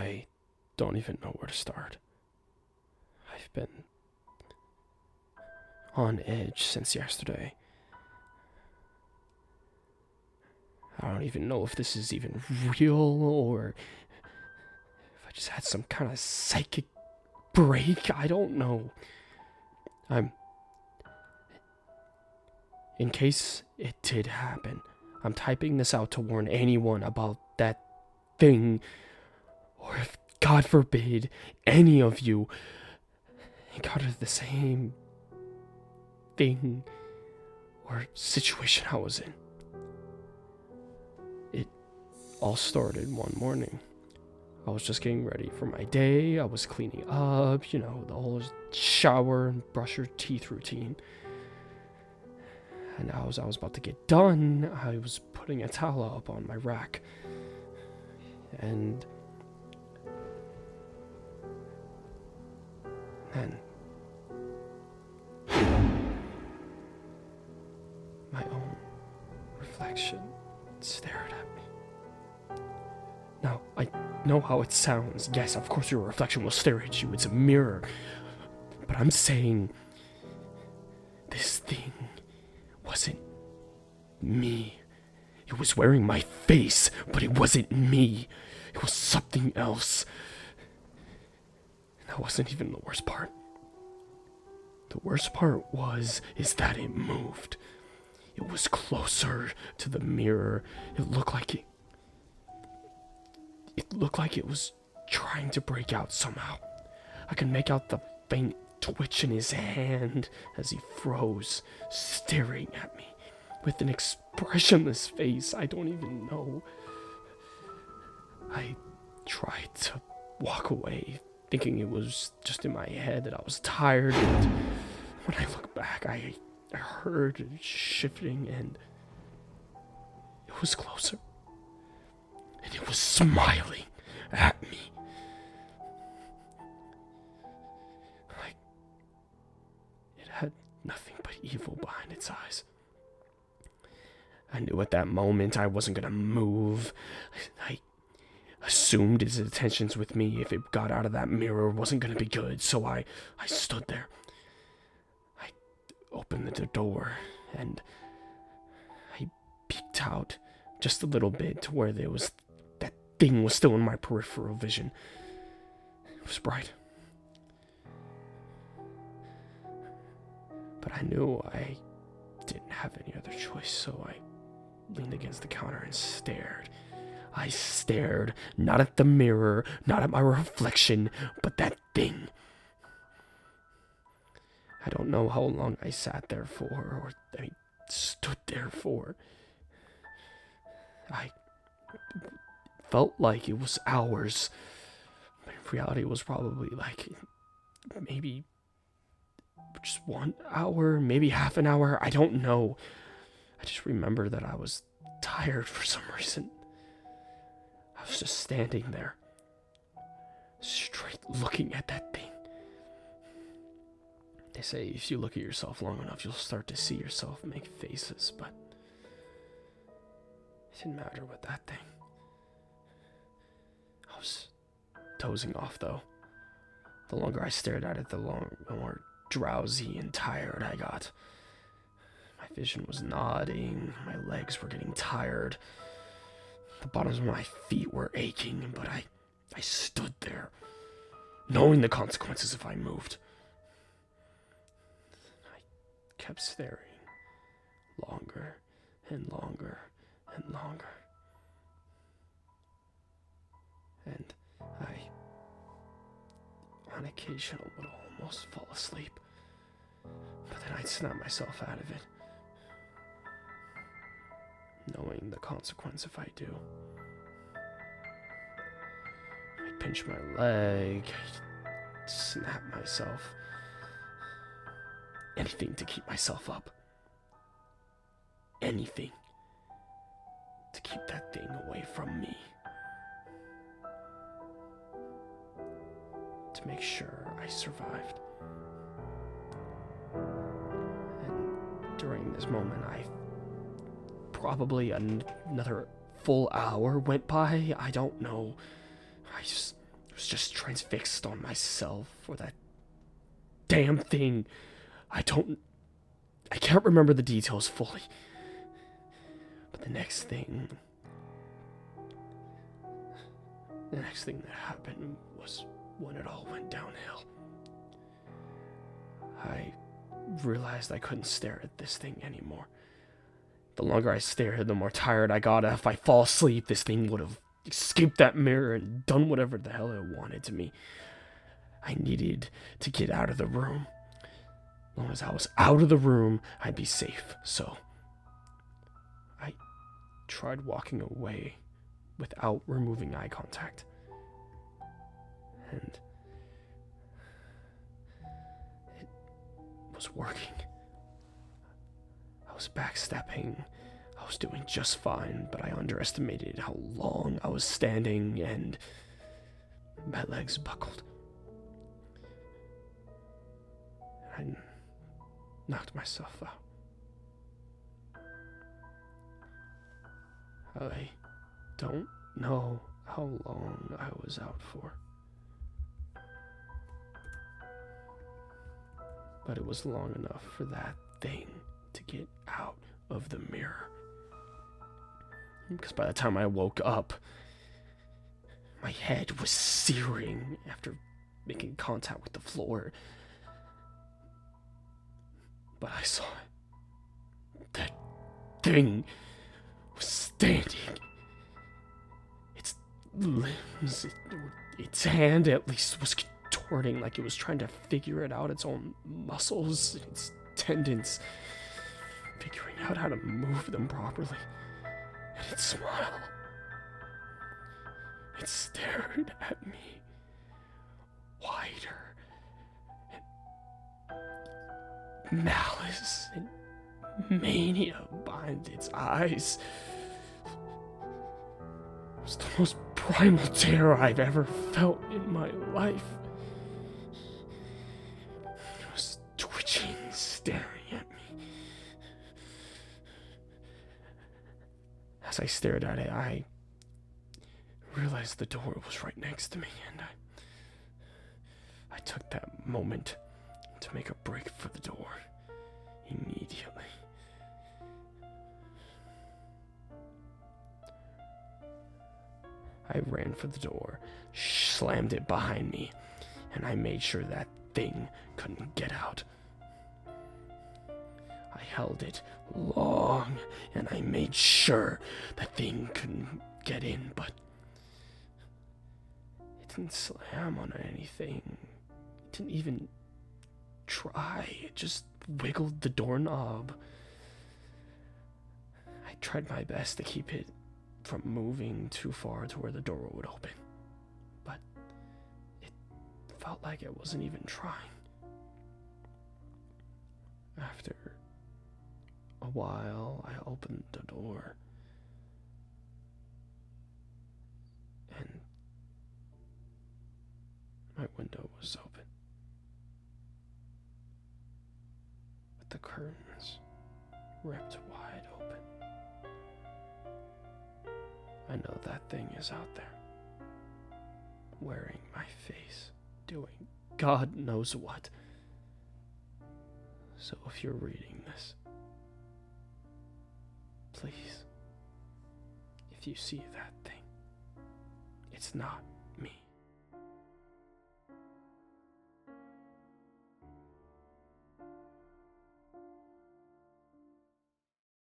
I don't even know where to start. I've been on edge since yesterday. I don't even know if this is even real or if I just had some kind of psychic break. I don't know. In case it did happen, I'm typing this out to warn anyone about that thing, or if, God forbid, any of you encountered the same thing or situation I was in. It all started one morning. I was just getting ready for my day. I was cleaning up, the whole shower and brush your teeth routine. And as I was about to get done, I was putting a towel up on my rack. And then my own reflection stared at me. Now, I know how it sounds. Yes, of course your reflection will stare at you. It's a mirror. But I'm saying this thing wasn't me. It was wearing my face, but it wasn't me. It was something else. And that wasn't even the worst part. The worst part is that it moved. It was closer to the mirror. It looked like it was trying to break out somehow. I could make out the faint twitch in his hand as he froze, staring at me with an expressionless face. I don't even know. I tried to walk away, thinking it was just in my head that I was tired, and when I look back, I heard it shifting, and it was closer, and it was smiling at me. It had nothing but evil behind its eyes. I knew at that moment I wasn't gonna move. I assumed his intentions with me, if it got out of that mirror, wasn't gonna be good, so I stood there. I opened the door, and I peeked out just a little bit to where that thing was still in my peripheral vision. It was bright. But I knew I didn't have any other choice, so I leaned against the counter and stared. I stared, not at the mirror, not at my reflection, but that thing. I don't know how long I sat there for, or stood there for. I felt like it was hours, but in reality it was probably maybe just 1 hour, maybe half an hour, I don't know. I just remember that I was tired for some reason. I was just standing there, straight looking at that thing. They say if you look at yourself long enough, you'll start to see yourself make faces, but it didn't matter with that thing. I was dozing off, though. The longer I stared at it, the more drowsy and tired I got. My vision was nodding, my legs were getting tired, the bottoms of my feet were aching, but I stood there, knowing the consequences if I moved. I kept staring, longer and longer and longer. And on occasion, would almost fall asleep, but then I'd snap myself out of it, knowing the consequence if I do. I'd pinch my leg, I'd snap myself. Anything to keep myself up. Anything to keep that thing away from me. To make sure I survived. And during this moment, probably another full hour went by. I don't know. was just transfixed on myself or that damn thing. I can't remember the details fully. But the next thing that happened was when it all went downhill. I realized I couldn't stare at this thing anymore. The longer I stared, the more tired I got. If I fall asleep, this thing would have escaped that mirror and done whatever the hell it wanted to me. I needed to get out of the room. As long as I was out of the room, I'd be safe. So I tried walking away without removing eye contact. And it was working. I was backstepping. I was doing just fine, but I underestimated how long I was standing and my legs buckled. I knocked myself out. I don't know how long I was out for, but it was long enough for that thing to get out of the mirror. Because by the time I woke up, my head was searing after making contact with the floor. But I saw it. That thing was standing. Its limbs, its hand at least, was contorting like it was trying to figure it out. Its own muscles, its tendons, figuring out how to move them properly. And it smiled. It stared at me, wider, and malice and mania behind its eyes. It was the most primal terror I've ever felt in my life. It was twitching, staring at me. As I stared at it, I realized the door was right next to me, and I took that moment to make a break for the door immediately. I ran for the door, slammed it behind me, and I made sure that thing couldn't get out. I held it long, and I made sure that thing couldn't get in, but it didn't slam on anything. It didn't even try. It just wiggled the doorknob. I tried my best to keep it from moving too far to where the door would open, but it felt like it wasn't even trying. After a while, I opened the door, and my window was open, with the curtains ripped wide open. I know that thing is out there, wearing my face, doing God knows what. So if you're reading this, please, if you see that thing, it's not